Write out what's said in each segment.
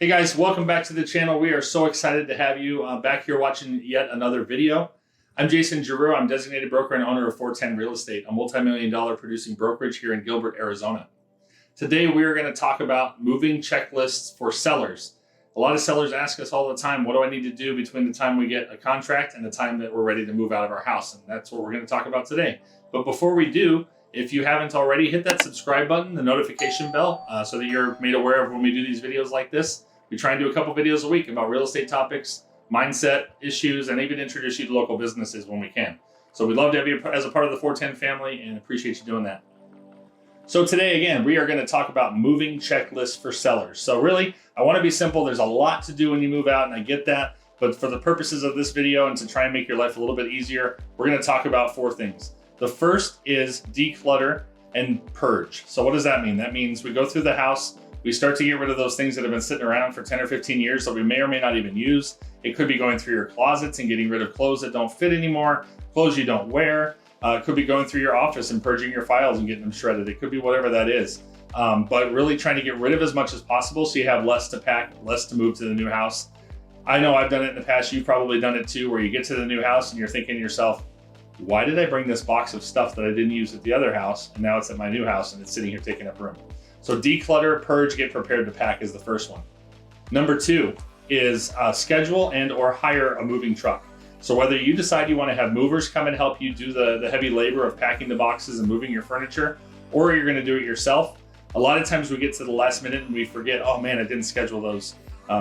Hey guys, welcome back to the channel. We are so excited to have you back here watching yet another video. I'm Jason Geroux. I'm designated broker and owner of 410 Real Estate, a multi-million-dollar producing brokerage here in Gilbert, Arizona. Today we are going to talk about moving checklists for sellers. A lot of sellers ask us all the time, what do I need to do between the time we get a contract and the time that we're ready to move out of our house? And that's what we're going to talk about today. But before we do, if you haven't already, hit that subscribe button, the notification bell, so that you're made aware of when we do these videos like this. We try and do a couple videos a week about real estate topics, mindset issues, and even introduce you to local businesses when we can. So we'd love to have you as a part of the 410 family and appreciate you doing that. So today, again, we are going to talk about moving checklists for sellers. So really, I want to be simple. There's a lot to do when you move out, and I get that. But for the purposes of this video and to try and make your life a little bit easier, we're going to talk about 4 things. The first is declutter and purge. So what does that mean? That means we go through the house, we start to get rid of those things that have been sitting around for 10 or 15 years that we may or may not even use. It could be going through your closets and getting rid of clothes that don't fit anymore, clothes you don't wear. It could be going through your office and purging your files and getting them shredded. It could be whatever that is. But really trying to get rid of as much as possible so you have less to pack, less to move to the new house. I know I've done it in the past. You've probably done it too, where you get to the new house and you're thinking to yourself, why did I bring this box of stuff that I didn't use at the other house? And now it's at my new house and it's sitting here taking up room. So declutter, purge, get prepared to pack is the first one. Number 2 is schedule and or hire a moving truck. So whether you decide you want to have movers come and help you do the heavy labor of packing the boxes and moving your furniture, or you're going to do it yourself, a lot of times we get to the last minute and we forget, oh man, I didn't schedule those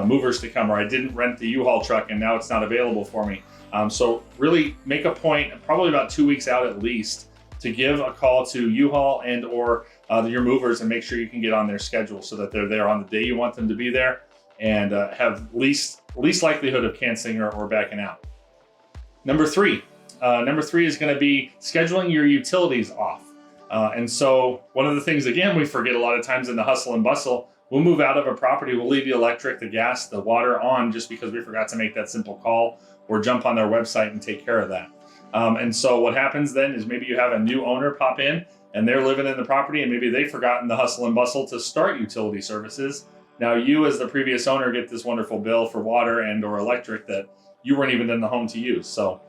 movers to come, or I didn't rent the U-Haul truck and now it's not available for me. So really make a point, probably about 2 weeks out at least, to give a call to U-Haul and or your movers and make sure you can get on their schedule so that they're there on the day you want them to be there and have least likelihood of canceling or backing out. Number 3 is going to be scheduling your utilities off. And so one of the things, again, we forget a lot of times in the hustle and bustle, we'll move out of a property, we'll leave the electric, the gas, the water on just because we forgot to make that simple call or jump on their website and take care of that. And so what happens then is maybe you have a new owner pop in and they're living in the property and maybe they've forgotten the hustle and bustle to start utility services. Now you as the previous owner get this wonderful bill for water and or electric that you weren't even in the home to use. So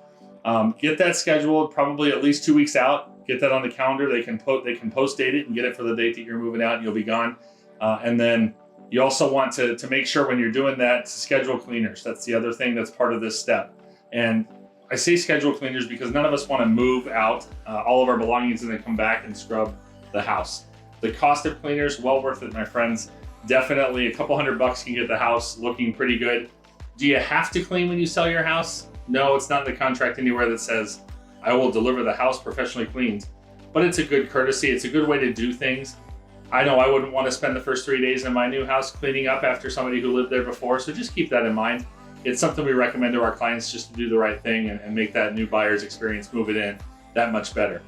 get that scheduled probably at least 2 weeks out. Get that on the calendar. They can post date it and get it for the date that you're moving out and you'll be gone. And then you also want to make sure when you're doing that to schedule cleaners. That's the other thing that's part of this step. And I say schedule cleaners because none of us want to move out all of our belongings and then come back and scrub the house. The cost of cleaners, well worth it, my friends. Definitely a couple $100 can get the house looking pretty good. Do you have to clean when you sell your house? No, it's not in the contract anywhere that says, I will deliver the house professionally cleaned. But it's a good courtesy. It's a good way to do things. I know I wouldn't want to spend the first 3 days in my new house cleaning up after somebody who lived there before, so just keep that in mind. It's something we recommend to our clients just to do the right thing and make that new buyer's experience, move it in, that much better.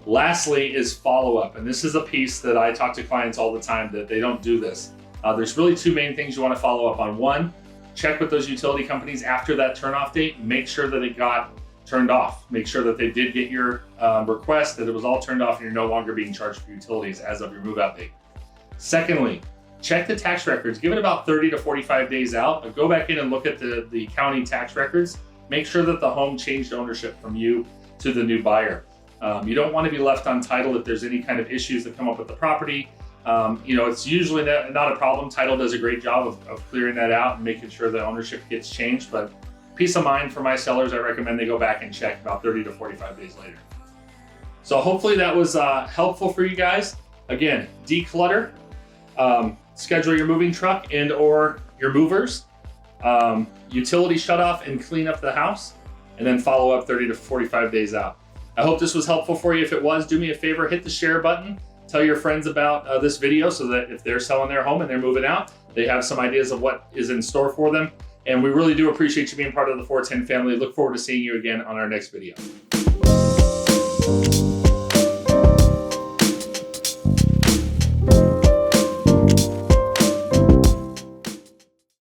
Lastly is follow-up, and this is a piece that I talk to clients all the time that they don't do this. There's really 2 main things you want to follow up on. 1, check with those utility companies after that turn-off date, make sure that it got turned off. Make sure that they did get your request, that it was all turned off and you're no longer being charged for utilities as of your move-out date. Secondly, check the tax records. Give it about 30 to 45 days out, but go back in and look at the county tax records. Make sure that the home changed ownership from you to the new buyer. You don't want to be left on title if there's any kind of issues that come up with the property. It's usually not a problem. Title does a great job of clearing that out and making sure the ownership gets changed, but peace of mind for my sellers, I recommend they go back and check about 30 to 45 days later. So hopefully that was helpful for you guys. Again, declutter, schedule your moving truck and or your movers, utility shut off and clean up the house, and then follow up 30 to 45 days out. I hope this was helpful for you. If it was, do me a favor, hit the share button. Tell your friends about this video so that if they're selling their home and they're moving out, they have some ideas of what is in store for them. And we really do appreciate you being part of the 410 family. Look forward to seeing you again on our next video.